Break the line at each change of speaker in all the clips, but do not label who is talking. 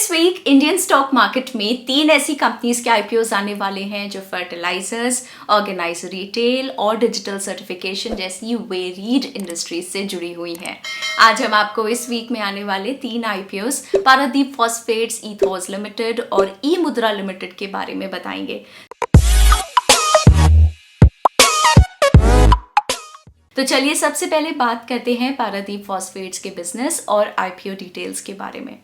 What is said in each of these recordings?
This week Indian stock market में 3 ऐसी companies के आईपीओज आने वाले हैं जो फर्टिलाइजर्स, ऑर्गेनाइज रिटेल और डिजिटल सर्टिफिकेशन जैसी वेरीड इंडस्ट्रीज से जुड़ी हुई हैं। आज हम आपको इस वीक में आने वाले 3 IPOs Paradip phosphates, ethos limited और ई मुद्रा लिमिटेड के बारे में बताएंगे। तो चलिए सबसे पहले बात करते हैं पारादीप फॉस्फेट्स के बिजनेस और आईपीओ डिटेल्स के बारे में।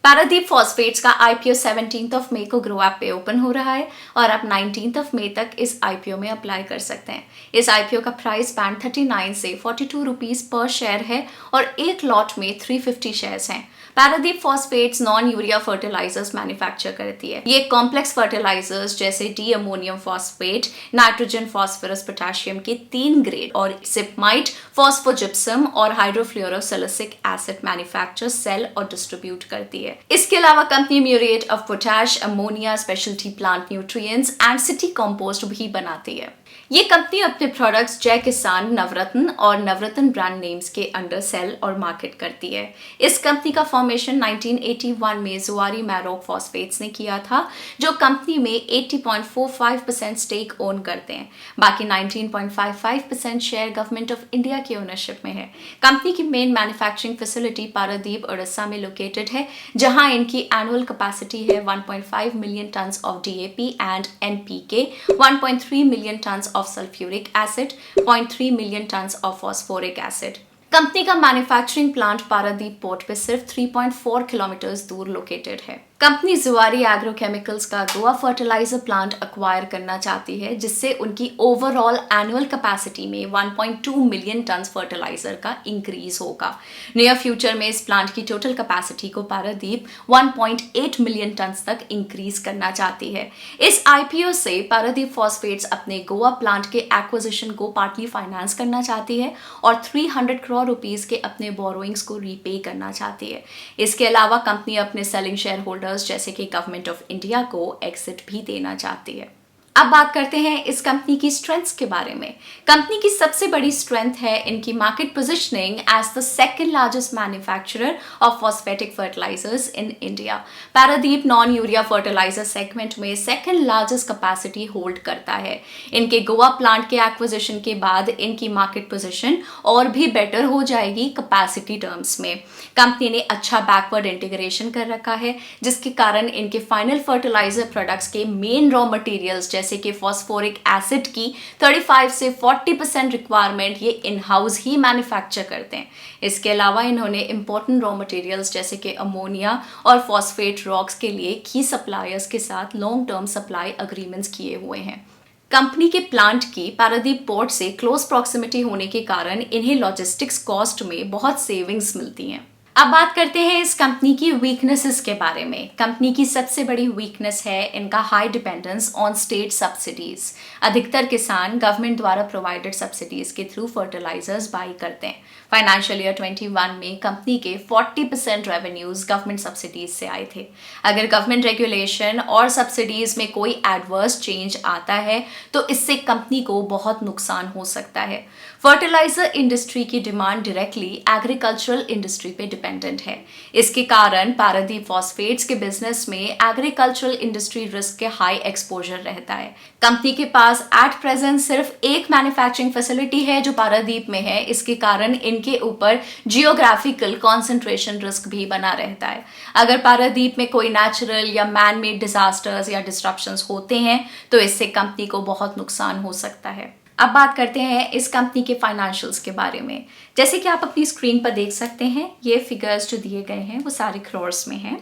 पारादीप फॉस्फेट्स का आईपीओ 17 मई को ग्रो ऐप पे ओपन हो रहा है और आप 19 मई तक इस आईपीओ में अप्लाई कर सकते हैं। इस आईपीओ का प्राइस बैंड 39 से 42 रुपीज पर शेयर है और एक लॉट में 350 शेयर्स हैं। Paradeep phosphates non urea fertilisers manufacture करती है। ये कॉम्प्लेक्स फर्टिलाइजर्स जैसे diammonium phosphate, nitrogen, phosphorus, potassium के 3 ग्रेड और सिपमाइट, फॉस्फोजिप्सम और हाइड्रोफ्लोरोसिलिसिक एसिड मैन्युफैक्चर, सेल और डिस्ट्रीब्यूट करती है। इसके अलावा company muriate of potash, ammonia, speciality plant nutrients and city compost भी बनाती है। ये कंपनी अपने प्रोडक्ट्स जय किसान, नवरत्न और नवरत्न ब्रांड नेम्स के अंडर सेल और मार्केट करती है। इस कंपनी का फॉर्मेशन 1981 में जुआरी मैरोक फॉस्फेट्स ने किया था, जो कंपनी में 80.45% स्टेक ओन करते हैं। बाकी 19.55% शेयर गवर्नमेंट ऑफ इंडिया के ओनरशिप में है। कंपनी की main manufacturing facility Paradip Orissa में लोकेटेड है, जहां इनकी एनुअल कैपेसिटी है 1.5 million tons of DAP and NPK, 1.3 million turns of sulfuric acid, 0.3 million tons of phosphoric acid। Company का मैन्युफैक्चरिंग प्लांट पारादीप पोर्ट पे सिर्फ 3.4 किलोमीटर दूर लोकेटेड है। कंपनी जुआरी एग्रोकेमिकल्स का गोवा फर्टिलाइजर प्लांट अक्वायर करना चाहती है, जिससे उनकी ओवरऑल एनुअल कैपेसिटी में 1.2 मिलियन टन फर्टिलाइजर का इंक्रीज होगा। नियर फ्यूचर में इस प्लांट की टोटल कैपेसिटी को पारादीप 1.8 मिलियन टन तक इंक्रीज करना चाहती है। इस आईपीओ से पारादीप फॉस्फेट्स अपने गोवा प्लांट के एक्विजिशन को पार्टली फाइनेंस करना चाहती है और 300 करोड़ रुपीस के अपने बोरोइंग्स को रीपे करना चाहती है। इसके अलावा कंपनी अपने सेलिंग शेयर होल्डर जैसे कि गवर्नमेंट ऑफ इंडिया को एग्जिट भी देना चाहती है। अब बात करते हैं इस कंपनी की स्ट्रेंथ्स के बारे में। कंपनी की सबसे बड़ी स्ट्रेंथ है इनकी market positioning as the second largest manufacturer of phosphatic fertilisers in India. Paradeep non urea fertiliser segment में सेकंड लार्जेस्ट कैपेसिटी होल्ड करता है। इनके गोवा प्लांट के एक्विजिशन के बाद इनकी मार्केट पोजीशन और भी बेटर हो जाएगी कैपेसिटी टर्म्स में। कंपनी ने अच्छा बैकवर्ड इंटीग्रेशन कर रखा है, जिसके कारण इनके फाइनल फर्टिलाइजर प्रोडक्ट्स के मेन रॉ मटेरियल्स जैसे कि फॉस्फोरिक एसिड की 35 से 40% रिक्वायरमेंट ये इन हाउस ही मैन्युफैक्चर करते हैं। इसके अलावा इन्होंने इंपॉर्टेंट रॉ मटेरियल्स जैसे कि अमोनिया और फॉस्फेट रॉक्स के लिए की सप्लायर्स के साथ लॉन्ग टर्म सप्लाई अग्रीमेंट्स किए हुए हैं। कंपनी के प्लांट की पारादीप पोर्ट से क्लोज प्रॉक्सिमिटी होने के कारण इन्हें लॉजिस्टिक्स कॉस्ट में बहुत सेविंग्स मिलती हैं। अब बात करते हैं इस कंपनी की वीकनेसेस के बारे में। कंपनी की सबसे बड़ी वीकनेस है इनका high dependence on state subsidies. अधिकतर किसान गवर्नमेंट द्वारा प्रोवाइडेड सब्सिडीज के थ्रू फर्टिलाइजर्स बाई करते हैं। फाइनेंशियल ईयर 21 में कंपनी के 40% रेवेन्यूज गवर्नमेंट सब्सिडीज से आए थे। अगर गवर्नमेंट रेगुलेशन और सब्सिडीज में कोई एडवर्स चेंज आता है तो इससे कंपनी को बहुत नुकसान हो सकता है। फर्टिलाइजर इंडस्ट्री की डिमांड डायरेक्टली एग्रीकल्चरल इंडस्ट्री पे डिपेंडेंट है। इसके कारण पारादीप फॉस्फेट्स के बिजनेस में एग्रीकल्चरल इंडस्ट्री रिस्क के हाई एक्सपोजर रहता है। कंपनी के पास एट प्रेजेंट सिर्फ एक मैन्युफैक्चरिंग फैसिलिटी है जो पारादीप में है। इसके कारण इनके ऊपर जियोग्राफिकल कॉन्सेंट्रेशन रिस्क भी बना रहता है। अगर पारादीप में कोई नेचुरल या मैन मेड डिजास्टर्स या डिस्ट्रप्शंस होते हैं तो इससे कंपनी को बहुत नुकसान हो सकता है। अब बात करते हैं इस कंपनी के फाइनेंशियल्स के बारे में। जैसे कि आप अपनी स्क्रीन पर देख सकते हैं, ये फिगर्स जो दिए गए हैं वो सारे क्रोर्स में हैं।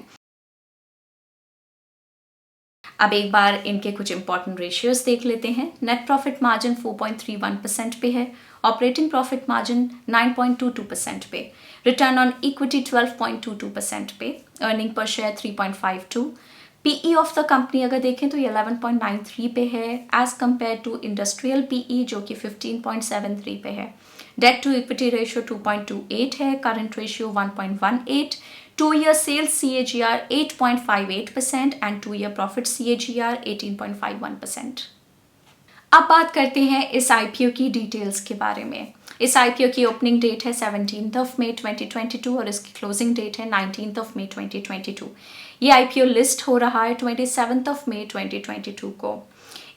अब एक बार इनके कुछ इंपॉर्टेंट रेशियोज देख लेते हैं। नेट प्रॉफिट मार्जिन 4.31% पे है, ऑपरेटिंग प्रॉफिट मार्जिन 9.22% पे, रिटर्न ऑन इक्विटी 12.22% पे, अर्निंग पर share 3.52, PE of the company अगर देखें तो ये 11.93 पे है as compared to industrial PE जो कि 15.73 पे है। डेट टू इक्विटी रेशियो 2.28 है, current ratio 1.18, 2-year sales CAGR 8.58% and 2-year profit CAGR 18.51%। अब बात करते हैं इस आईपीओ की डिटेल्स के बारे में। इस आईपीओ की ओपनिंग डेट है 17 मई 2022 और इसकी क्लोजिंग डेट है 19 मई 2022। ये आईपीओ लिस्ट हो रहा है 27 मई 2022 को।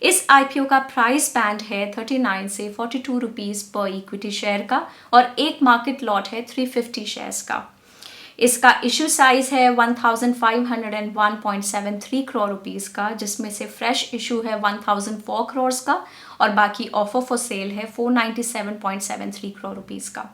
इस आईपीओ का प्राइस बैंड है 39 से 42 रुपीज़ पर इक्विटी शेयर का और एक मार्केट लॉट है 350 शेयर्स का। इसका इशू साइज है 1501.73 करोड़ रुपीस का, जिसमें से फ्रेश इशू है 1004 करोड़ का और बाकी ऑफर फॉर सेल है 497.73 करोड़ रुपीस का।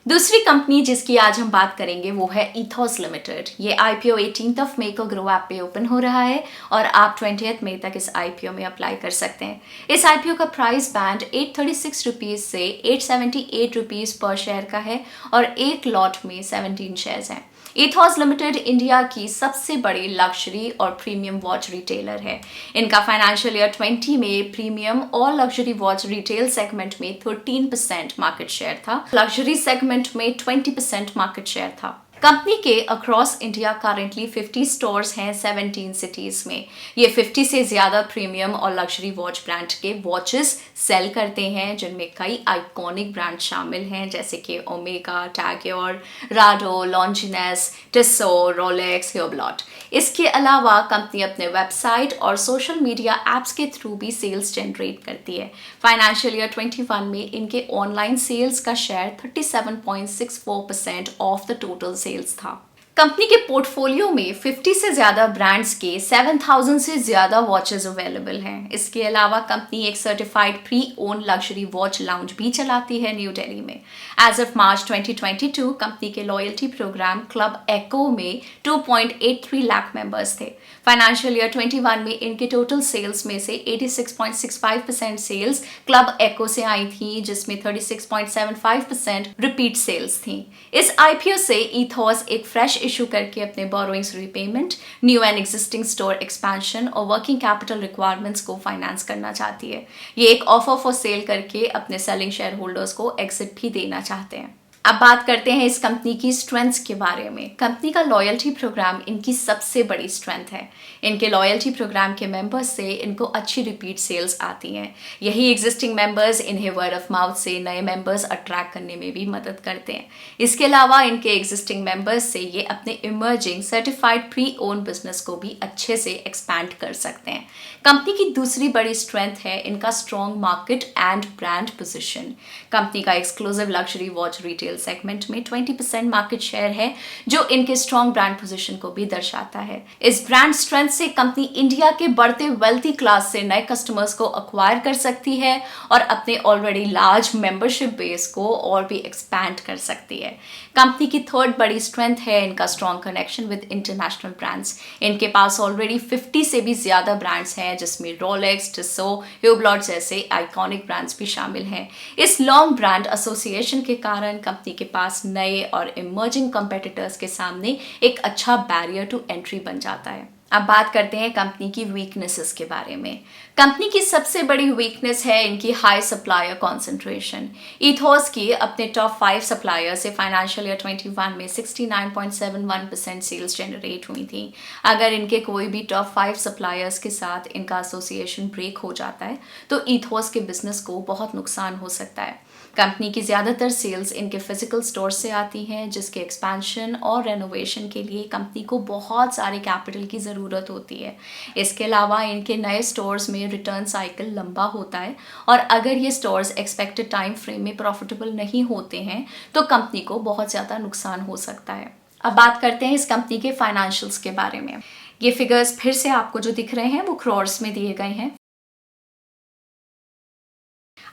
दूसरी कंपनी जिसकी आज हम बात करेंगे वो है ईथॉस लिमिटेड। ये आईपीओ 18 मई को ग्रो ऐप पे ओपन हो रहा है और आप 20 मई तक इस आईपीओ में अप्लाई कर सकते हैं। इस आईपीओ का प्राइस बैंड 836 रुपीज़ से 878 रुपीज़ पर शेयर का है और एक लॉट में 17 शेयर्स हैं। ईथॉस लिमिटेड इंडिया की सबसे बड़ी लग्जरी और प्रीमियम वॉच रिटेलर है। इनका फाइनेंशियल ईयर 20 में प्रीमियम और लग्जरी वॉच रिटेल सेगमेंट में 13% मार्केट शेयर था, लग्जरी सेगमेंट में 20% मार्केट शेयर था। कंपनी के अक्रॉस इंडिया करेंटली 50 स्टोर्स हैं 17 सिटीज में। ये 50 से ज्यादा प्रीमियम और लग्जरी वॉच ब्रांड के वॉचेस सेल करते हैं, जिनमें कई आइकॉनिक ब्रांड शामिल हैं जैसे कि Omega, TAG Heuer, Rado, Longines, Tissot, Rolex, Hublot. इसके अलावा कंपनी अपने वेबसाइट और सोशल मीडिया एप्स के थ्रू भी सेल्स जनरेट करती है। फाइनेंशियल ईयर 21 में इनके ऑनलाइन सेल्स का share 37.64% of the total sales था। कंपनी के पोर्टफोलियो में 50 से ज्यादा ब्रांड्स के 7000 से ज्यादा वॉचेस अवेलेबल हैं। इसके अलावा कंपनी एक certified pre own luxury watch lounge भी चलाती है न्यू दिल्ली में। एज ऑफ मार्च 2022 कंपनी के लॉयल्टी प्रोग्राम क्लब एको में 2.83 लाख मेंबर्स थे। फाइनेंशियल ईयर 21 में इनके टोटल सेल्स में से 86.65% सेल्स क्लब एको से आई थी, जिसमें 36.75% रिपीट सेल्स थी। इस आईपीओ से ईथॉस एक फ्रेश इशू करके अपने borrowings repayment, new and existing store expansion और वर्किंग कैपिटल रिक्वायरमेंट्स को फाइनेंस करना चाहती है। ये एक ऑफर फॉर सेल करके अपने सेलिंग शेयर होल्डर्स को एग्जिट भी देना चाहते हैं। अब बात करते हैं इस कंपनी की स्ट्रेंथ्स के बारे में। कंपनी का लॉयल्टी प्रोग्राम इनकी सबसे बड़ी स्ट्रेंथ है। इनके लॉयल्टी प्रोग्राम के मेंबर्स से इनको अच्छी रिपीट सेल्स आती हैं। यही एग्जिस्टिंग मेंबर्स इन्हें वर्ड ऑफ माउथ से नए मेंबर्स अट्रैक्ट करने में भी मदद करते हैं। इसके अलावा इनके एग्जिस्टिंग मेंबर्स से ये अपने emerging certified pre own business को भी अच्छे से एक्सपैंड कर सकते हैं। कंपनी की दूसरी बड़ी स्ट्रेंथ है इनका strong market and brand position. Company का exclusive luxury watch retail segment में 20% मार्केट शेयर है, जो इनके स्ट्रॉन्ग ब्रांड पोजीशन को भी दर्शाता है। इस ब्रांड स्ट्रेंथ से कंपनी इंडिया के बढ़ते वेल्थी क्लास से नए कस्टमर्स को अक्वायर कर सकती है और अपने ऑलरेडी लार्ज मेंबरशिप बेस को और भी एक्सपैंड कर सकती है। कंपनी की थर्ड बड़ी स्ट्रेंथ है इनका strong connection with international brands. इनके पास ऑलरेडी 50 से भी ज्यादा ब्रांड्स हैं, जिसमें रोलेक्स, टिस्सो, ह्यूब्लॉट जैसे आइकॉनिक ब्रांड्स भी शामिल हैं। इस लॉन्ग ब्रांड एसोसिएशन के कारण कंपनी के पास नए और इमर्जिंग कंपेटिटर्स के सामने एक अच्छा बैरियर टू एंट्री बन जाता है। अब बात करते हैं कंपनी की वीकनेसेस के बारे में। कंपनी की सबसे बड़ी वीकनेस है इनकी हाई सप्लायर कॉन्सेंट्रेशन। ईथॉस की अपने टॉप 5 सप्लायर से फाइनेंशियल ईयर 21 में 69.71% सेल्स जनरेट हुई थी। अगर इनके कोई भी टॉप 5 सप्लायर्स के साथ इनका एसोसिएशन ब्रेक हो जाता है तो ईथॉस के बिजनेस को बहुत नुकसान हो सकता है। कंपनी की ज़्यादातर सेल्स इनके फिजिकल स्टोर से आती हैं, जिसके एक्सपेंशन और रेनोवेशन के लिए कंपनी को बहुत सारे कैपिटल की ज़रूरत होती है। इसके अलावा इनके नए स्टोर्स में रिटर्न साइकिल लंबा होता है और अगर ये स्टोर्स एक्सपेक्टेड टाइम फ्रेम में प्रॉफिटेबल नहीं होते हैं तो कंपनी को बहुत ज़्यादा नुकसान हो सकता है। अब बात करते हैं इस कंपनी के फाइनेंशियल्स के बारे में। ये फिगर्स फिर से आपको जो दिख रहे हैं वो क्रोर्स में दिए गए हैं।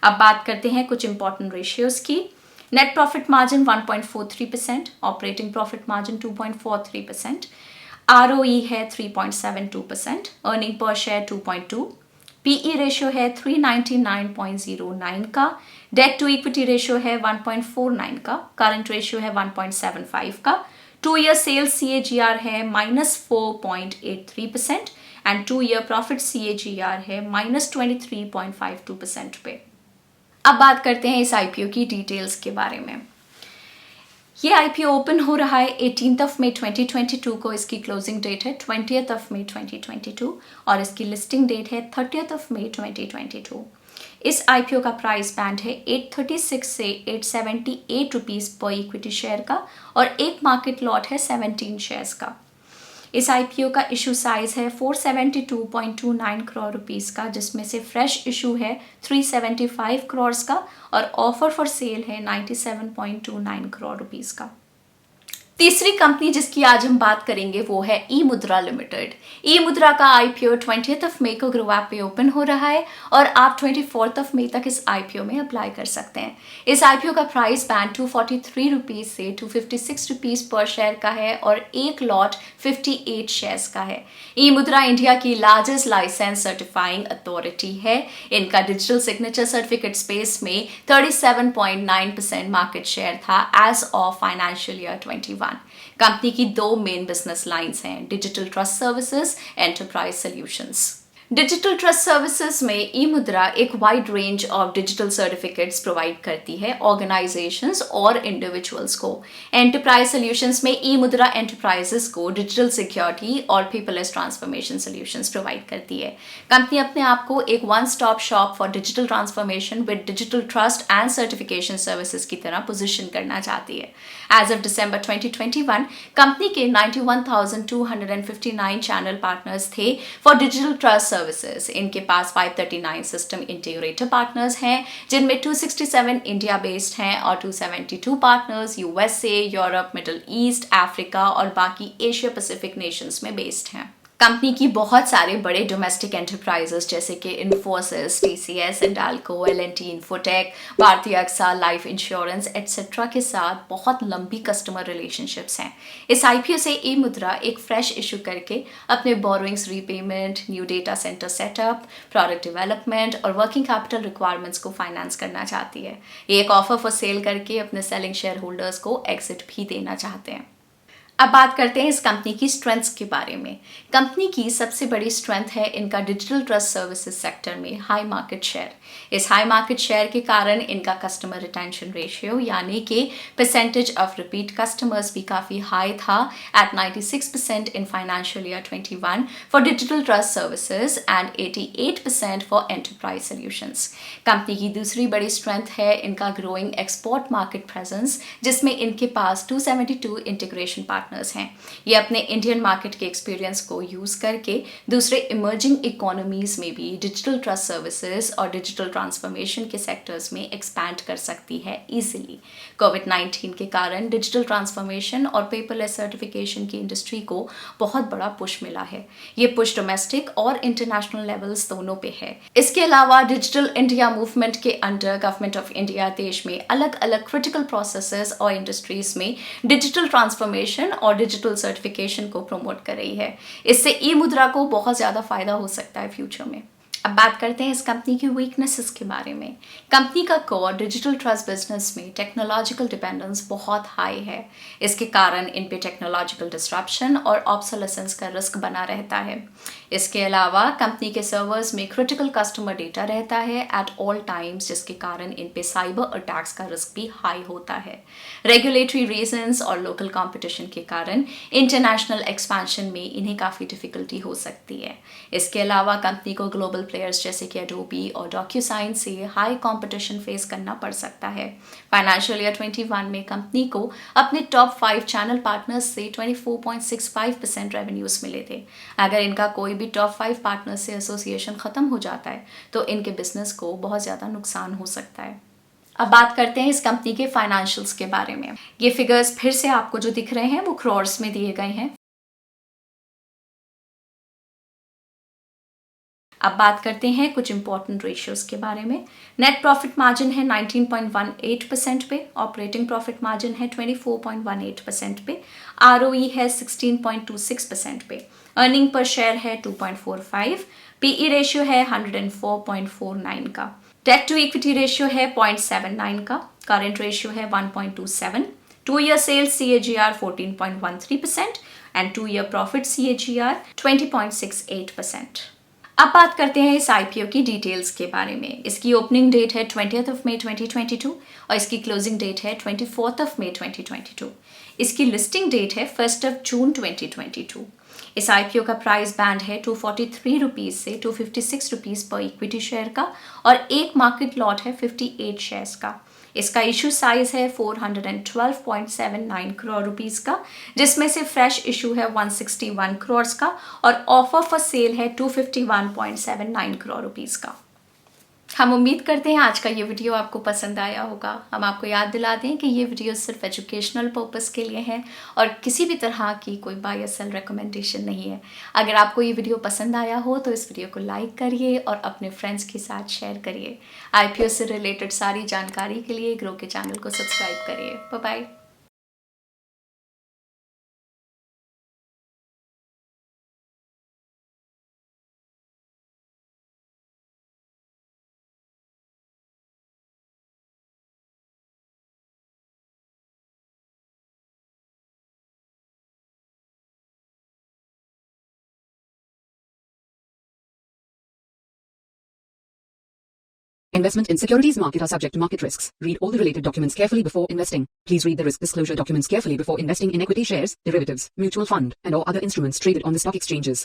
अब बात करते हैं कुछ इंपॉर्टेंट रेशियोज की। Net profit margin 1.43%, operating profit margin 2.43%, ROE है 3.72%, अर्निंग पर शेयर 2.2, पीई रेशियो है 399.09 का, डेट टू इक्विटी रेशियो है 1.49 का, करंट रेशियो है 1.75 का, 2 ईयर सेल्स CAGR है -4.83% एंड 2 ईयर प्रॉफिट CAGR है -23.52% पे। अब बात करते हैं इस आईपीओ की डिटेल्स के बारे में। ये आईपीओ ओपन हो रहा है 18 मई 2022 को। इसकी क्लोजिंग डेट है 20 मई 2022 और इसकी लिस्टिंग डेट है 30 मई 2022। इस आईपीओ का प्राइस बैंड है 836 से 878 रुपीज पर इक्विटी शेयर का और एक मार्केट लॉट है 17 शेयर्स का। इस आईपीओ का इशू साइज है 472.29 करोड़ रुपीस का, जिसमें से फ्रेश इशू है 375 करोड़ का और ऑफर फॉर सेल है 97.29 करोड़ रुपीस का। तीसरी कंपनी जिसकी आज हम बात करेंगे वो है ई मुद्रा लिमिटेड। ई मुद्रा का आईपीओ 20 मई को ग्रो ऐप पे ओपन हो रहा है और आप 24 मई तक इस आईपीओ में अप्लाई कर सकते हैं। इस आईपीओ का प्राइस बैंड 243 रुपीज से 256 रुपीज पर शेयर का है और एक लॉट 58 शेयर्स का है। ई मुद्रा इंडिया की लार्जेस्ट लाइसेंस सर्टिफाइंग अथॉरिटी है। इनका डिजिटल सिग्नेचर सर्टिफिकेट स्पेस में 37.9% मार्केट शेयर था as of financial year 21। Company की दो मेन बिजनेस लाइंस हैं, digital trust services, enterprise solutions. Digital trust services में ई मुद्रा एक wide range of digital certificates provide करती है ऑर्गेनाइजेशंस और इंडिविजुअल्स को। एंटरप्राइज सॉल्यूशंस में ई मुद्रा एंटरप्राइजेस को डिजिटल सिक्योरिटी और पेपरलेस ट्रांसफॉर्मेशन सॉल्यूशंस प्रोवाइड करती है। कंपनी अपने आप को एक one stop shop for digital transformation with digital trust and certification services की तरह पोजिशन करना चाहती है। एज ऑफ दिसंबर 2021 कंपनी के 91,259 चैनल पार्टनर्स थे फॉर डिजिटल ट्रस्ट सर्विसेज। इनके पास 539 सिस्टम इंटीग्रेटर पार्टनर्स हैं, जिनमें 267 इंडिया बेस्ड हैं और 272 partners USA, Europe, middle east, Africa और बाकी एशिया पैसिफिक नेशंस में बेस्ड हैं। कंपनी की बहुत सारे बड़े डोमेस्टिक एंटरप्राइजेस जैसे कि Infosys, TCS, Indalco, L&T infotech, भारतीय एक्सा लाइफ इंश्योरेंस एटसेट्रा के साथ बहुत लंबी कस्टमर रिलेशनशिप्स हैं। इस आईपीओ से ई मुद्रा एक फ्रेश इशू करके अपने borrowings repayment, new data centre setup, product development और वर्किंग कैपिटल रिक्वायरमेंट्स को फाइनेंस करना चाहती है। ये एक ऑफर फॉर सेल करके अपने सेलिंग शेयर होल्डर्स को एग्जिट भी देना चाहते हैं। अब बात करते हैं इस कंपनी की स्ट्रेंथ्स के बारे में। कंपनी की सबसे बड़ी स्ट्रेंथ है इनका डिजिटल ट्रस्ट सर्विसेज सेक्टर में हाई मार्केट शेयर। इस हाई मार्केट शेयर के कारण इनका कस्टमर रिटेंशन रेशियो यानी कि परसेंटेज ऑफ रिपीट कस्टमर्स भी काफ़ी हाई था at 96% in financial year 21 for digital trust services and 88% for enterprise solutions. Company की दूसरी बड़ी स्ट्रेंथ है इनका ग्रोइंग एक्सपोर्ट मार्केट प्रेजेंस, जिसमें इनके पास 272 इंटीग्रेशन पार्टनर्स हैं। ये अपने इंडियन मार्केट के एक्सपीरियंस को यूज करके दूसरे इमर्जिंग इकोनॉमीज में भी डिजिटल ट्रस्ट सर्विसेज और डिजिटल ट्रांसफॉर्मेशन के सेक्टर्स में एक्सपैंड कर सकती है इजीली। कोविड-19 के कारण डिजिटल ट्रांसफॉर्मेशन और पेपरलेस सर्टिफिकेशन की इंडस्ट्री को बहुत बड़ा पुश मिला है। ये पुश डोमेस्टिक और इंटरनेशनल लेवल्स दोनों पे है। इसके अलावा डिजिटल इंडिया मूवमेंट के अंडर गवर्नमेंट ऑफ इंडिया देश में अलग अलग क्रिटिकल प्रोसेसेस और इंडस्ट्रीज में डिजिटल ट्रांसफॉर्मेशन और डिजिटल सर्टिफिकेशन को प्रमोट कर रही है। इससे ई मुद्रा को बहुत ज़्यादा फायदा हो सकता है फ्यूचर में। अब बात करते हैं इस कंपनी की वीकनेसेस के बारे में। कंपनी का कोर डिजिटल ट्रस्ट बिजनेस में टेक्नोलॉजिकल डिपेंडेंस बहुत हाई है। इसके कारण इन पे टेक्नोलॉजिकल डिस्ट्रप्शन और ऑब्सोलेसेंस का रिस्क बना रहता है। इसके अलावा कंपनी के सर्वर्स में क्रिटिकल कस्टमर डेटा रहता है एट ऑल टाइम्स, जिसके कारण इन पे साइबर अटैक्स का रिस्क भी हाई होता है। रेगुलेटरी रीजंस और लोकल कंपटीशन के कारण इंटरनेशनल एक्सपेंशन में इन्हें काफ़ी डिफिकल्टी हो सकती है। इसके अलावा कंपनी को ग्लोबल प्लेयर्स जैसे कि एडोबी और डॉक्यूसाइन से हाई कंपटीशन फेस करना पड़ सकता है। फाइनेंशियल ईयर 21 में कंपनी को अपने टॉप 5 चैनल पार्टनर्स से 24.65% रेवेन्यूज मिले थे। अगर इनका कोई भी टॉप 5 पार्टनर्स से एसोसिएशन खत्म हो जाता है तो इनके बिजनेस को बहुत ज़्यादा नुकसान हो सकता है। अब बात करते हैं इस कंपनी के फाइनेंशियल्स के बारे में। ये फिगर्स फिर से आपको जो दिख रहे हैं वो क्रोर्स में दिए गए हैं। अब बात करते हैं कुछ इंपॉर्टेंट रेशियोज के बारे में। नेट प्रॉफिट मार्जिन है 19.18% पे, ऑपरेटिंग प्रॉफिट मार्जिन है 24.18% पे, आरओई है 16.26% पे, अर्निंग पर शेयर है 2.45, पीई रेशियो है 104.49 का, डेट टू इक्विटी रेशियो है 0.79 का, करंट रेशियो है 1.27, 2 year sales CAGR 14.13% and 2 year profit CAGR 20.68%। अब बात करते हैं इस आईपीओ की डिटेल्स के बारे में। इसकी ओपनिंग डेट है 20 मई 2022 और इसकी क्लोजिंग डेट है 24 मई 2022। इसकी लिस्टिंग डेट है 1 जून 2022। इस आईपीओ का प्राइस बैंड है 243 रुपीज़ से 256 रुपीज़ पर इक्विटी शेयर का और एक मार्केट लॉट है 58 शेयर्स का। इसका इशू साइज है 412.79 करोड़ रुपीस का, जिसमें से फ्रेश इशू है 161 करोड़ का और ऑफर फॉर सेल है 251.79 करोड़ रुपीस का। हम उम्मीद करते हैं आज का ये वीडियो आपको पसंद आया होगा। हम आपको याद दिला दें कि ये वीडियो सिर्फ एजुकेशनल पर्पस के लिए है और किसी भी तरह की कोई बाय और सेल रिकमेंडेशन नहीं है। अगर आपको ये वीडियो पसंद आया हो तो इस वीडियो को लाइक करिए और अपने फ्रेंड्स के साथ शेयर करिए। आईपीओ से रिलेटेड सारी जानकारी के लिए ग्रो के चैनल को सब्सक्राइब करिए। Bye bye.
Investment in securities market are subject to market risks. Read all the related documents carefully before investing. Please read the risk disclosure documents carefully before investing in equity shares, derivatives, mutual fund, and or other instruments traded on the stock exchanges.